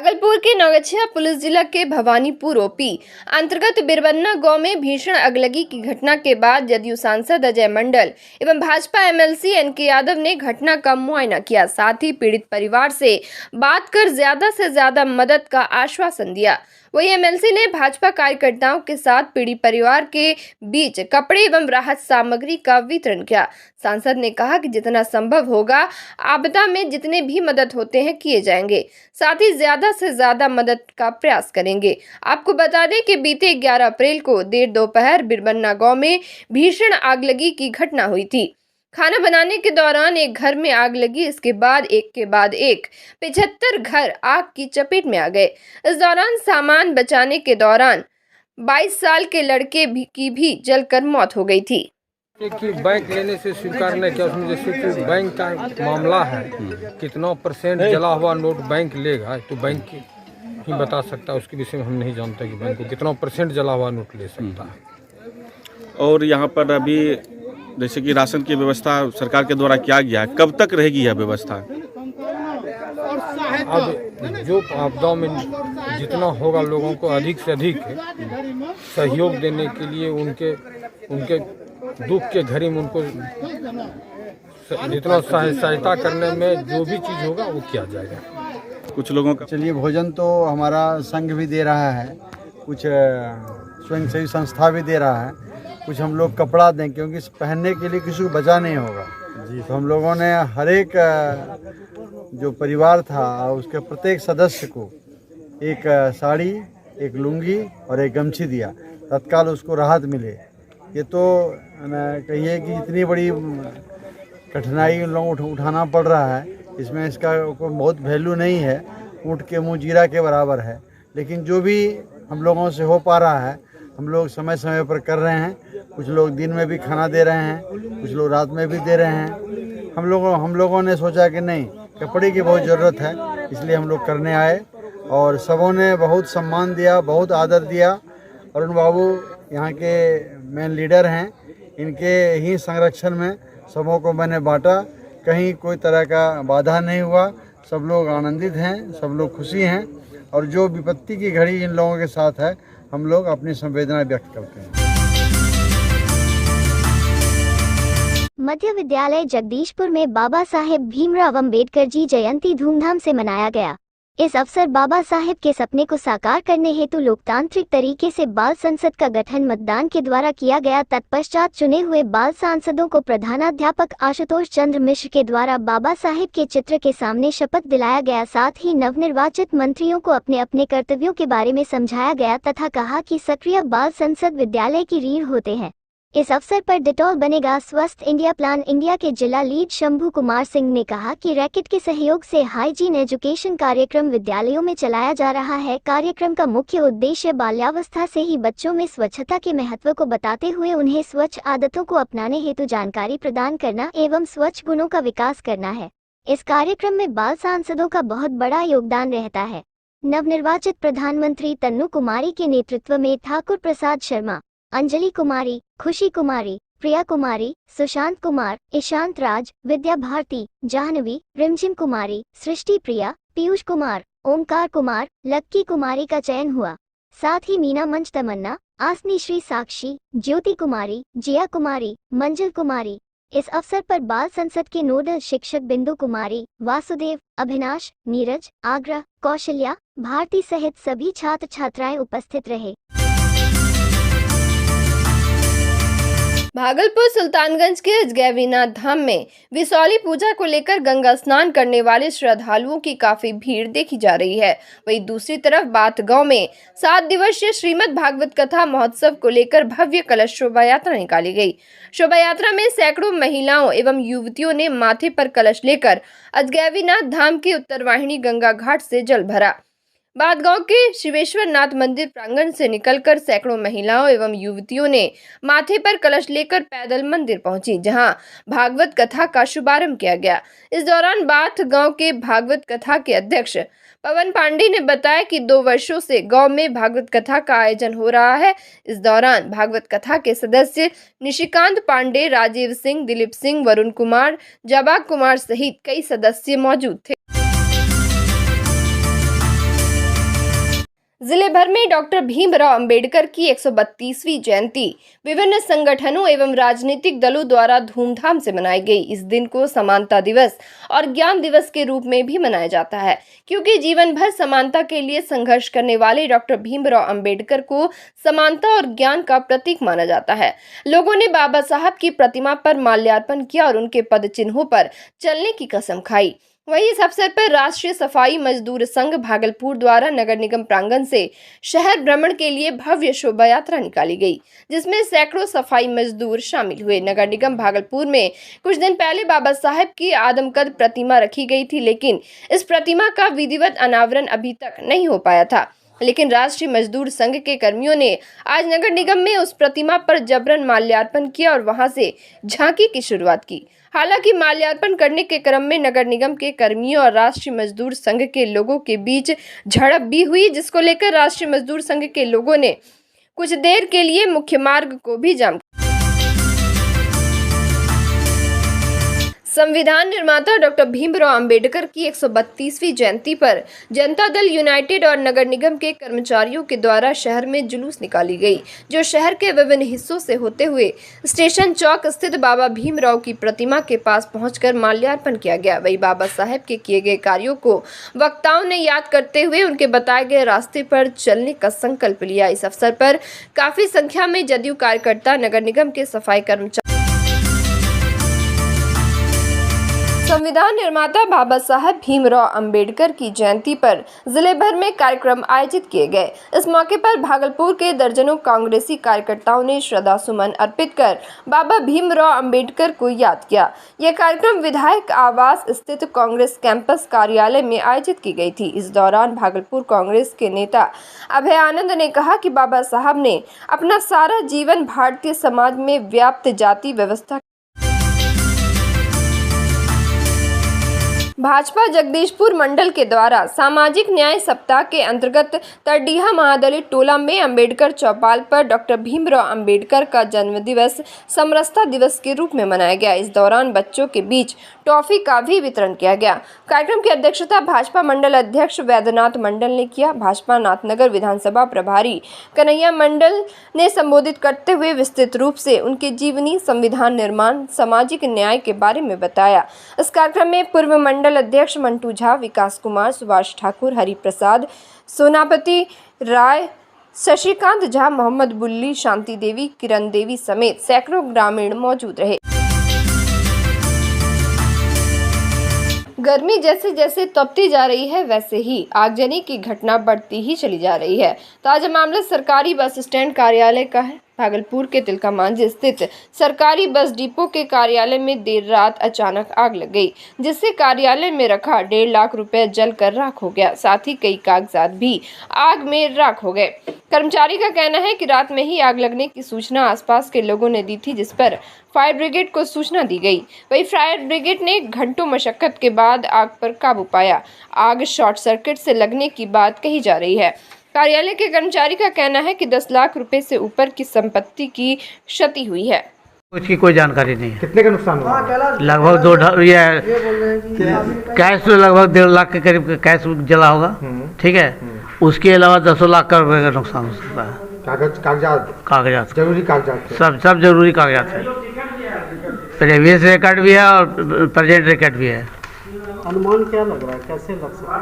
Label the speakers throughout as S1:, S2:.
S1: भागलपुर के नौगछिया पुलिस जिला के भवानीपुर ओपी अंतर्गत बिरबन्ना गांव में भीषण अगलगी की घटना के बाद जदयू सांसद अजय मंडल एवं भाजपा एमएलसी एनके यादव ने घटना का मुआयना किया। साथ ही पीड़ित परिवार से बात कर ज्यादा से ज्यादा मदद का आश्वासन दिया। वही एमएलसी ने भाजपा कार्यकर्ताओं के साथ पीड़ित परिवार के बीच कपड़े एवं राहत सामग्री का वितरण किया। सांसद ने कहा कि जितना संभव होगा आपदा में जितने भी मदद होते हैं किए जाएंगे, साथ ही ज्यादा से ज्यादा मदद का प्रयास करेंगे। आपको बता दें कि बीते 11 अप्रैल को देर दोपहर बिरबन्ना गांव में भीषण आगलगी की घटना हुई थी। खाना बनाने के दौरान एक घर में आग लगी। इसके बाद एक के बाद एक 75 घर आग की चपेट में आ गए। इस दौरान सामान बचाने के दौरान 22 साल के लड़के की भी जलकर मौत हो गई थी।
S2: कि बैंक लेने से स्वीकार नहीं किया। उसमें जैसे कि बैंक का मामला है, कितना परसेंट जला हुआ नोट बैंक लेगा तो बैंक ही बता सकता है। उसके विषय में हम नहीं जानते कि बैंक को कितना परसेंट जला हुआ नोट ले सकता है।
S3: और यहाँ पर अभी जैसे कि राशन की व्यवस्था सरकार के द्वारा किया गया है, कब तक रहेगी यह व्यवस्था?
S2: अब जो आपदाओं में जितना होगा लोगों को अधिक से अधिक सहयोग देने के लिए उनके दुख के घड़ी में उनको जितना सहायता करने में जो भी चीज़ होगा वो किया जाएगा।
S3: कुछ लोगों का
S4: चलिए, भोजन तो हमारा संघ भी दे रहा है, कुछ स्वयंसेवी संस्था भी दे रहा है, कुछ हम लोग कपड़ा दें क्योंकि पहनने के लिए किसी को बचा नहीं होगा जी। तो हम लोगों ने हर एक जो परिवार था उसके प्रत्येक सदस्य को एक साड़ी, एक लुंगी और एक गमछी दिया, तत्काल उसको राहत मिले। ये तो कहिए कि इतनी बड़ी कठिनाई उन लोगों को उठाना पड़ रहा है, इसमें इसका कोई बहुत वैल्यू नहीं है, ऊँट के मुँह जीरा के बराबर है। लेकिन जो भी हम लोगों से हो पा रहा है हम लोग समय समय पर कर रहे हैं। कुछ लोग दिन में भी खाना दे रहे हैं, कुछ लोग रात में भी दे रहे हैं। हम लोगों ने सोचा कि नहीं, कपड़े की बहुत ज़रूरत है, इसलिए हम लोग करने आए और सबों ने बहुत सम्मान दिया, बहुत आदर दिया। अरुण बाबू यहाँ के मेन लीडर हैं, इनके ही संरक्षण में सबों को मैंने बांटा, कहीं कोई तरह का बाधा नहीं हुआ। सब लोग आनंदित हैं, सब लोग खुशी हैं और जो विपत्ति की घड़ी इन लोगों के साथ है हम लोग अपनी संवेदना व्यक्त करते हैं।
S5: मध्य विद्यालय जगदीशपुर में बाबा साहेब भीमराव अंबेडकर जी जयंती धूमधाम से मनाया गया। इस अवसर बाबा साहेब के सपने को साकार करने हेतु लोकतांत्रिक तरीके से बाल संसद का गठन मतदान के द्वारा किया गया। तत्पश्चात चुने हुए बाल सांसदों को प्रधानाध्यापक आशुतोष चंद्र मिश्र के द्वारा बाबा साहेब के चित्र के सामने शपथ दिलाया गया। साथ ही नवनिर्वाचित मंत्रियों को अपने अपने कर्तव्यों के बारे में समझाया गया तथा कहा कि सक्रिय बाल संसद विद्यालय की रीढ़ होते हैं। इस अवसर पर डिटॉल बनेगा स्वस्थ इंडिया प्लान इंडिया के जिला लीड शंभू कुमार सिंह ने कहा कि रैकेट के सहयोग से हाइजीन एजुकेशन कार्यक्रम विद्यालयों में चलाया जा रहा है। कार्यक्रम का मुख्य उद्देश्य बाल्यावस्था से ही बच्चों में स्वच्छता के महत्व को बताते हुए उन्हें स्वच्छ आदतों को अपनाने हेतु जानकारी प्रदान करना एवं स्वच्छ गुणों का विकास करना है। इस कार्यक्रम में बाल सांसदों का बहुत बड़ा योगदान रहता है। नवनिर्वाचित प्रधानमंत्री तन्नू कुमारी के नेतृत्व में ठाकुर प्रसाद शर्मा, अंजलि कुमारी, खुशी कुमारी, प्रिया कुमारी, सुशांत कुमार, ईशांत राज, विद्या भारती, जाह्नवी, रिमझिम कुमारी, सृष्टि प्रिया, पीयूष कुमार, ओमकार कुमार, लक्की कुमारी का चयन हुआ। साथ ही मीना मंच तमन्ना, आसनी श्री साक्षी, ज्योति कुमारी, जिया कुमारी, मंजिल कुमारी। इस अवसर पर बाल संसद के नोडल शिक्षक बिंदु कुमारी, वासुदेव, अभिनाश, नीरज, आग्रह, कौशल्या, भारती सहित सभी छात्र छात्राएं उपस्थित रहे।
S1: भागलपुर सुल्तानगंज के अजगैबीनाथ धाम में विसौली पूजा को लेकर गंगा स्नान करने वाले श्रद्धालुओं की काफी भीड़ देखी जा रही है। वहीं दूसरी तरफ बात गांव में 7 दिवसीय श्रीमद् भागवत कथा महोत्सव को लेकर भव्य कलश शोभा यात्रा निकाली गई। शोभा यात्रा में सैकड़ों महिलाओं एवं युवतियों ने माथे पर कलश लेकर अजगैबीनाथ धाम के उत्तरवाहिनी गंगा घाट से जल भरा। बाद गांव के शिवेश्वर नाथ मंदिर प्रांगण से निकलकर सैकड़ों महिलाओं एवं युवतियों ने माथे पर कलश लेकर पैदल मंदिर पहुंची, जहां भागवत कथा का शुभारंभ किया गया। इस दौरान बाथ गांव के भागवत कथा के अध्यक्ष पवन पांडे ने बताया कि 2 वर्षों से गांव में भागवत कथा का आयोजन हो रहा है। इस दौरान भागवत कथा के सदस्य निशिकांत पांडे, राजीव सिंह, दिलीप सिंह, वरुण कुमार, जबा कुमार सहित कई सदस्य मौजूद थे। जिले भर में डॉक्टर भीमराव अंबेडकर की 132वीं जयंती विभिन्न संगठनों एवं राजनीतिक दलों द्वारा धूमधाम से मनाई गई। इस दिन को समानता दिवस और ज्ञान दिवस के रूप में भी मनाया जाता है, क्योंकि जीवन भर समानता के लिए संघर्ष करने वाले डॉक्टर भीमराव अंबेडकर को समानता और ज्ञान का प्रतीक माना जाता है। लोगों ने बाबा साहब की प्रतिमा पर माल्यार्पण किया और उनके पद चिन्हों पर चलने की कसम खाई। वहीं इस अवसर पर राष्ट्रीय सफाई मजदूर संघ भागलपुर द्वारा नगर निगम प्रांगण से शहर भ्रमण के लिए भव्य शोभा यात्रा निकाली गई, जिसमें सैकड़ों सफाई मजदूर शामिल हुए। नगर निगम भागलपुर में कुछ दिन पहले बाबा साहब की आदमकद प्रतिमा रखी गई थी, लेकिन इस प्रतिमा का विधिवत अनावरण अभी तक नहीं हो पाया था। लेकिन राष्ट्रीय मजदूर संघ के कर्मियों ने आज नगर निगम में उस प्रतिमा पर जबरन माल्यार्पण किया और वहां से झांकी की शुरुआत की। हालांकि माल्यार्पण करने के क्रम में नगर निगम के कर्मियों और राष्ट्रीय मजदूर संघ के लोगों के बीच झड़प भी हुई, जिसको लेकर राष्ट्रीय मजदूर संघ के लोगों ने कुछ देर के लिए मुख्य मार्ग को भी जाम। संविधान निर्माता डॉक्टर भीमराव अंबेडकर की 132वीं जयंती पर जनता दल यूनाइटेड और नगर निगम के कर्मचारियों के द्वारा शहर में जुलूस निकाली गई, जो शहर के विभिन्न हिस्सों से होते हुए स्टेशन चौक स्थित बाबा भीमराव की प्रतिमा के पास पहुंचकर माल्यार्पण किया गया। वही बाबा साहब के किए गए कार्यों को वक्ताओं ने याद करते हुए उनके बताए गए रास्ते पर चलने का संकल्प लिया। इस अवसर पर काफी संख्या में जदयू कार्यकर्ता, नगर निगम के सफाई कर्मचारी, संविधान निर्माता बाबा साहब भीमराव अंबेडकर की जयंती पर जिले भर में कार्यक्रम आयोजित किए गए। इस मौके पर भागलपुर के दर्जनों कांग्रेसी कार्यकर्ताओं ने श्रद्धा सुमन अर्पित कर बाबा भीमराव अंबेडकर को याद किया। यह कार्यक्रम विधायक आवास स्थित कांग्रेस कैंपस कार्यालय में आयोजित की गई थी। इस दौरान भागलपुर कांग्रेस के नेता अभय आनंद ने कहा कि बाबा साहब ने अपना सारा जीवन भारतीय समाज में व्याप्त जाति व्यवस्था भाजपा जगदीशपुर मंडल के द्वारा सामाजिक न्याय सप्ताह के अंतर्गत तरडीहा महादलित टोला में अंबेडकर चौपाल पर डॉक्टर भीमराव अंबेडकर का जन्म दिवस समरसता दिवस के रूप में मनाया गया। इस दौरान बच्चों के बीच टॉफी का भी वितरण किया गया। कार्यक्रम की अध्यक्षता भाजपा मंडल अध्यक्ष वैद्यनाथ मंडल ने किया। भाजपा नाथनगर विधानसभा प्रभारी कन्हैया मंडल ने संबोधित करते हुए विस्तृत रूप से उनके जीवनी, संविधान निर्माण, सामाजिक न्याय के बारे में बताया। इस कार्यक्रम में पूर्व मंडल अध्यक्ष मंटू झा, विकास कुमार, सुभाष ठाकुर, हरि प्रसाद, सोनापति राय, शशिकांत झा, मोहम्मद बुल्ली, शांति देवी, किरण देवी समेत सैकड़ों ग्रामीण मौजूद रहे। गर्मी जैसे जैसे तपती जा रही है, वैसे ही आगजनी की घटना बढ़ती ही चली जा रही है। ताजा मामला सरकारी बस स्टैंड कार्यालय का है। भागलपुर के तिलका मांझी स्थित सरकारी बस डिपो के कार्यालय में देर रात अचानक आग लग गई, जिससे कार्यालय में रखा 1.5 लाख रुपए जलकर राख हो गया। साथ ही कई कागजात भी आग में राख हो गए। कर्मचारी का कहना है कि रात में ही आग लगने की सूचना आसपास के लोगों ने दी थी, जिस पर फायर ब्रिगेड को सूचना दी गई। वही फायर ब्रिगेड ने घंटों मशक्कत के बाद आग पर काबू पाया। आग शॉर्ट सर्किट से लगने की बात कही जा रही है। कार्यालय के कर्मचारी का कहना है कि 10 लाख रुपए से ऊपर की संपत्ति की क्षति हुई है।
S6: उसकी कोई जानकारी नहीं है।
S7: कितने का नुकसान हुआ?
S6: लगभग 2 कैश तो लगभग 1.5 लाख के करीब कैश जला होगा। ठीक है, उसके अलावा 10 लाख का रुपए का नुकसान हो सकता है। कागजात
S7: जरूरी कागजात
S6: सब जरूरी कागजात है। प्रीवियस रिकॉर्ड भी है और प्रेजेंट रिकॉर्ड भी है।
S7: अनुमान क्या लग रहा है, कैसे लग सकता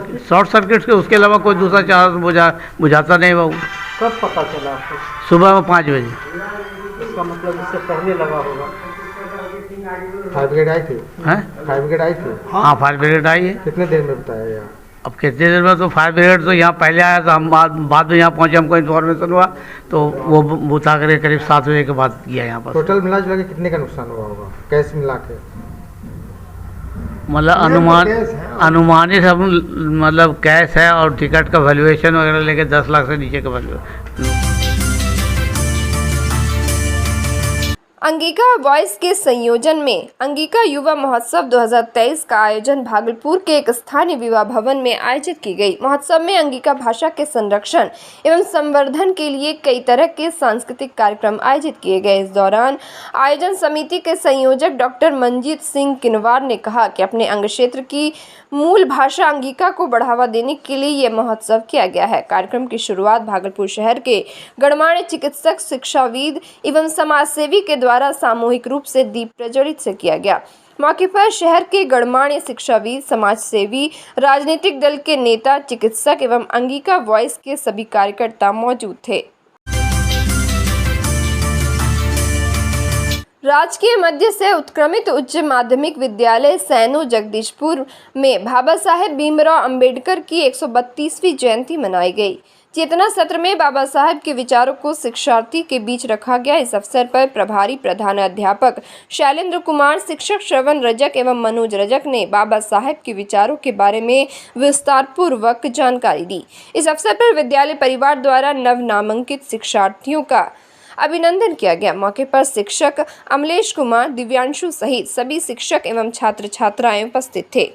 S7: है?
S6: शॉर्ट सर्किट के उसके अलावा कोई दूसरा चार्ज बुझाता नहीं बाबू।
S7: कब पता चला आपको?
S6: सुबह में 5 बजे।
S7: इसका मतलब इससे पहले लगा होगा। फायर ब्रिगेड आई थी?
S6: हैं?
S7: फायर ब्रिगेड आई थी?
S6: हाँ, फायर ब्रिगेड आई है।
S7: कितने देर में बताया यार?
S6: अब कितने देर में, तो फायर ब्रिगेड तो यहाँ पहले आया था, हम बाद में यहाँ पहुँचे, हमको इन्फॉर्मेशन हुआ तो वो बुता कर करीब 7 बजे के बाद किया यहाँ पर।
S7: टोटल मिला जुला के कितने का नुकसान हुआ होगा कैश मिला के?
S6: मतलब अनुमानित सब मतलब कैश है और टिकट का वैल्यूएशन वगैरह लेके 10 लाख से नीचे का वैल्यू।
S1: अंगिका वॉइस के संयोजन में अंगिका युवा महोत्सव 2023 का आयोजन भागलपुर के एक स्थानीय विवाह भवन में आयोजित की गई। महोत्सव में अंगिका भाषा के संरक्षण एवं संवर्धन के लिए कई तरह के सांस्कृतिक कार्यक्रम आयोजित किए गए। इस दौरान आयोजन समिति के संयोजक डॉक्टर मंजीत सिंह किनवार ने कहा कि अपने अंग क्षेत्र की मूल भाषा अंगिका को बढ़ावा देने के लिए यह महोत्सव किया गया है। कार्यक्रम की शुरुआत भागलपुर शहर के गणमान्य चिकित्सक, शिक्षाविद एवं समाजसेवी के द्वारा सामूहिक रूप से दीप प्रज्वलित से किया गया। मौके पर शहर के गणमान्य शिक्षाविद, समाजसेवी, राजनीतिक दल के नेता, चिकित्सक एवं अंगिका वॉइस के सभी कार्यकर्ता मौजूद थे। राजकीय मध्य से उत्क्रमित उच्च माध्यमिक विद्यालय सैनो जगदीशपुर में बाबा साहेब भीमराव अंबेडकर की 132वीं जयंती मनाई गई। चेतना सत्र में बाबा साहेब के विचारों को शिक्षार्थी के बीच रखा गया। इस अवसर पर प्रभारी प्रधानाध्यापक शैलेंद्र कुमार, शिक्षक श्रवण रजक एवं मनोज रजक ने बाबा साहेब के विचारों के बारे में विस्तार पूर्वक जानकारी दी। इस अवसर पर विद्यालय परिवार द्वारा नव नामांकित शिक्षार्थियों का अभिनंदन किया गया। मौके पर शिक्षक अमलेश कुमार, दिव्यांशु सहित सभी शिक्षक एवं छात्र छात्राएं उपस्थित थे।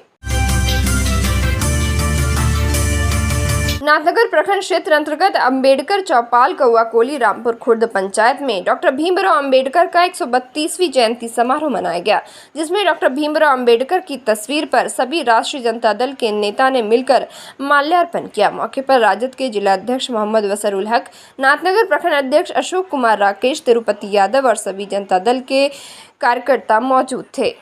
S1: नाथनगर प्रखंड क्षेत्र अंतर्गत अंबेडकर चौपाल, कौआकोली, रामपुर खुर्द पंचायत में डॉक्टर भीमराव अंबेडकर का 132वीं जयंती समारोह मनाया गया, जिसमें डॉक्टर भीमराव अंबेडकर की तस्वीर पर सभी राष्ट्रीय जनता दल के नेता ने मिलकर माल्यार्पण किया। मौके पर राजद के जिला अध्यक्ष मोहम्मद वसरुल हक, नाथनगर प्रखंड अध्यक्ष अशोक कुमार राकेश, तिरुपति यादव और सभी जनता दल के कार्यकर्ता मौजूद थे।